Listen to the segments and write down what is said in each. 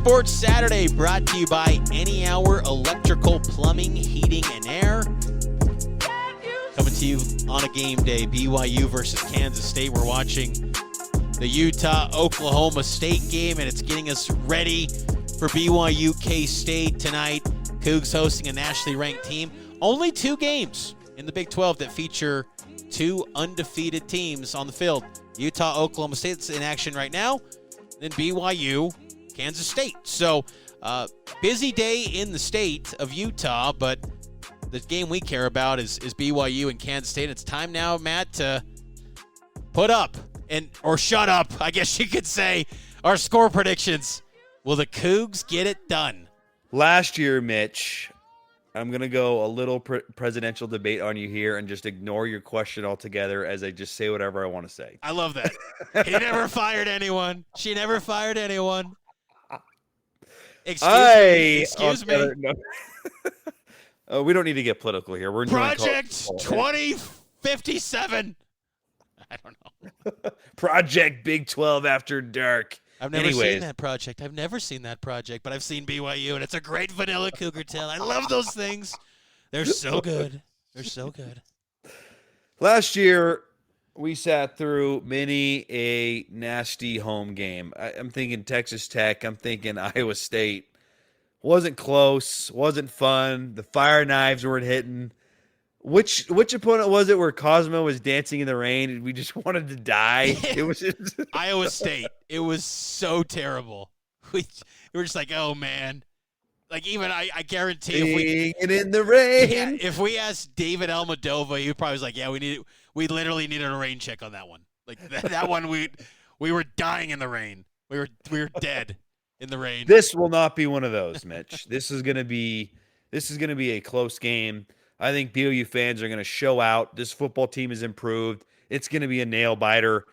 Sports Saturday brought to you by Any Hour Electrical Plumbing, Heating, and Air. Coming to you on a game day, BYU versus Kansas State. We're watching the Utah-Oklahoma State game, and it's getting us ready for BYU K-State tonight. Cougs hosting a nationally ranked team. Only 2 games in the Big 12 that feature 2 undefeated teams on the field. Utah-Oklahoma State's in action right now, then BYU, Kansas State. So, busy day in the state of Utah, but the game we care about is BYU and Kansas State. It's time now, Matt, to put up or shut up, I guess you could say, our score predictions. Will the Cougs get it done? Last year, Mitch, I'm going to go a little presidential debate on you here and just ignore your question altogether as I just say whatever I want to say. I love that. He never fired anyone. She never fired anyone. Excuse me. No. We don't need to get political here. We're Project 2057. I don't know. Project Big 12 After Dark. I've never seen that project. But I've seen BYU, and it's a great vanilla Cougar tale. I love those things. They're so good. Last year, we sat through many a nasty home game. I'm thinking Texas Tech. I'm thinking Iowa State. Wasn't close. Wasn't fun. The fire knives weren't hitting. Which opponent was it where Cosmo was dancing in the rain and we just wanted to die? It was just Iowa State. It was so terrible. We were just like, oh man. Like even I guarantee in the rain. If we asked David Almadova, he probably was like, yeah, we literally needed a rain check on that one. Like that one we were dying in the rain. We were dead in the rain. This will not be one of those, Mitch. This is gonna be a close game. I think BYU fans are going to show out. This football team is improved. It's going to be a nail-biter.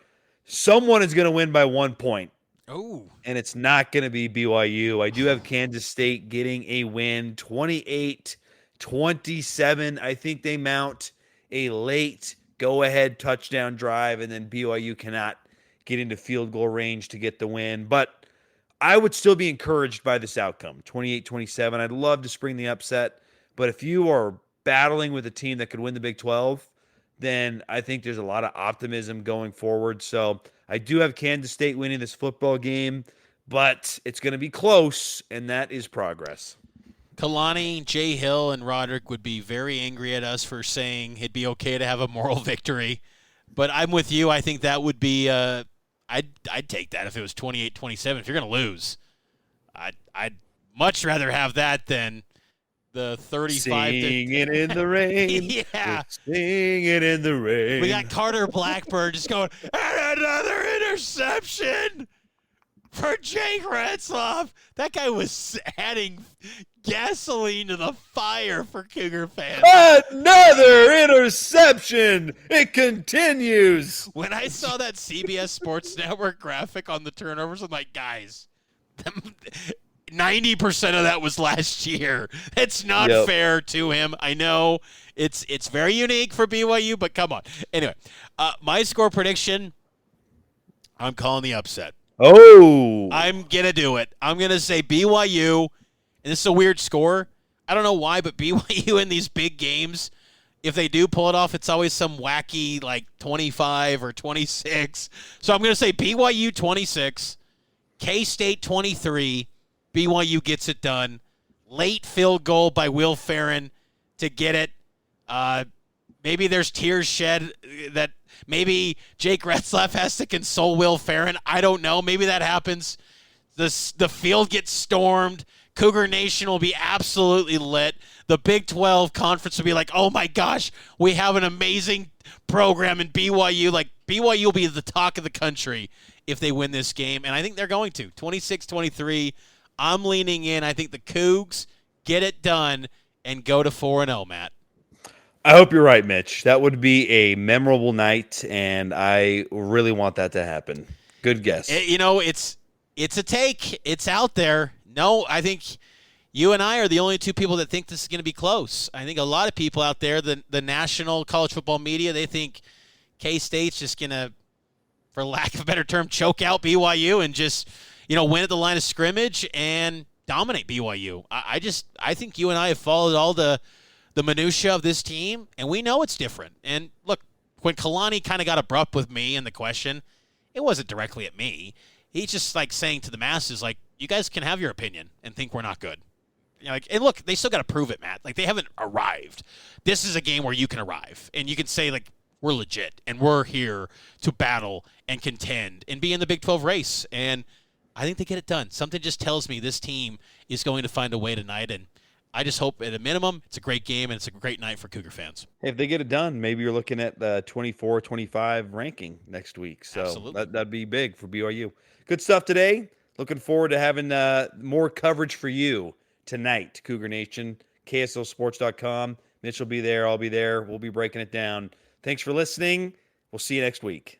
Someone is going to win by 1 point. Oh. And it's not going to be BYU. I do have Kansas State getting a win, 28-27. I think they mount a late go-ahead touchdown drive, and then BYU cannot get into field goal range to get the win. But I would still be encouraged by this outcome, 28-27. I'd love to spring the upset. But if you are battling with a team that could win the Big 12, then I think there's a lot of optimism going forward. So I do have Kansas State winning this football game, but it's going to be close, and that is progress. Kalani, Jay Hill, and Roderick would be very angry at us for saying it'd be okay to have a moral victory. But I'm with you. I think that would be I'd take that if it was 28-27. If you're going to lose, I'd much rather have that than the 35. Singing in the rain. Yeah. Singing in the rain. We got Carter Blackburn just going, and another interception for Jake Retzloff. That guy was adding gasoline to the fire for Cougar fans. Another interception. It continues. When I saw that CBS Sports Network graphic on the turnovers, I'm like, guys, 90% of that was last year. It's not fair to him. I know it's very unique for BYU, but come on. Anyway, my score prediction, I'm calling the upset. Oh. I'm going to do it. I'm going to say BYU, and this is a weird score. I don't know why, but BYU in these big games, if they do pull it off, it's always some wacky like 25 or 26. So I'm going to say BYU 26, K-State 23, BYU gets it done. Late field goal by Will Ferrin to get it. Maybe there's tears shed that maybe Jake Retzlaff has to console Will Ferrin. I don't know. Maybe that happens. The field gets stormed. Cougar Nation will be absolutely lit. The Big 12 conference will be like, oh my gosh, we have an amazing program in BYU. Like BYU will be the talk of the country if they win this game. And I think they're going to. 26-23. I'm leaning in. I think the Cougs get it done and go to 4-0, Matt. I hope you're right, Mitch. That would be a memorable night, and I really want that to happen. Good guess. It's a take. It's out there. No, I think you and I are the only 2 people that think this is going to be close. I think a lot of people out there, the national college football media, they think K-State's just going to, for lack of a better term, choke out BYU and just – win at the line of scrimmage and dominate BYU. I think you and I have followed all the minutia of this team, and we know it's different. And look, when Kalani kind of got abrupt with me in the question, it wasn't directly at me. He's just like saying to the masses, like, you guys can have your opinion and think we're not good. And look, they still got to prove it, Matt. Like, they haven't arrived. This is a game where you can arrive, and you can say, like, we're legit, and we're here to battle and contend and be in the Big 12 race. And I think they get it done. Something just tells me this team is going to find a way tonight, and I just hope at a minimum it's a great game and it's a great night for Cougar fans. If they get it done, maybe you're looking at the 24-25 ranking next week. So Absolutely. that'd be big for BYU. Good stuff today. Looking forward to having more coverage for you tonight, Cougar Nation. KSLSports.com. Mitch will be there. I'll be there. We'll be breaking it down. Thanks for listening. We'll see you next week.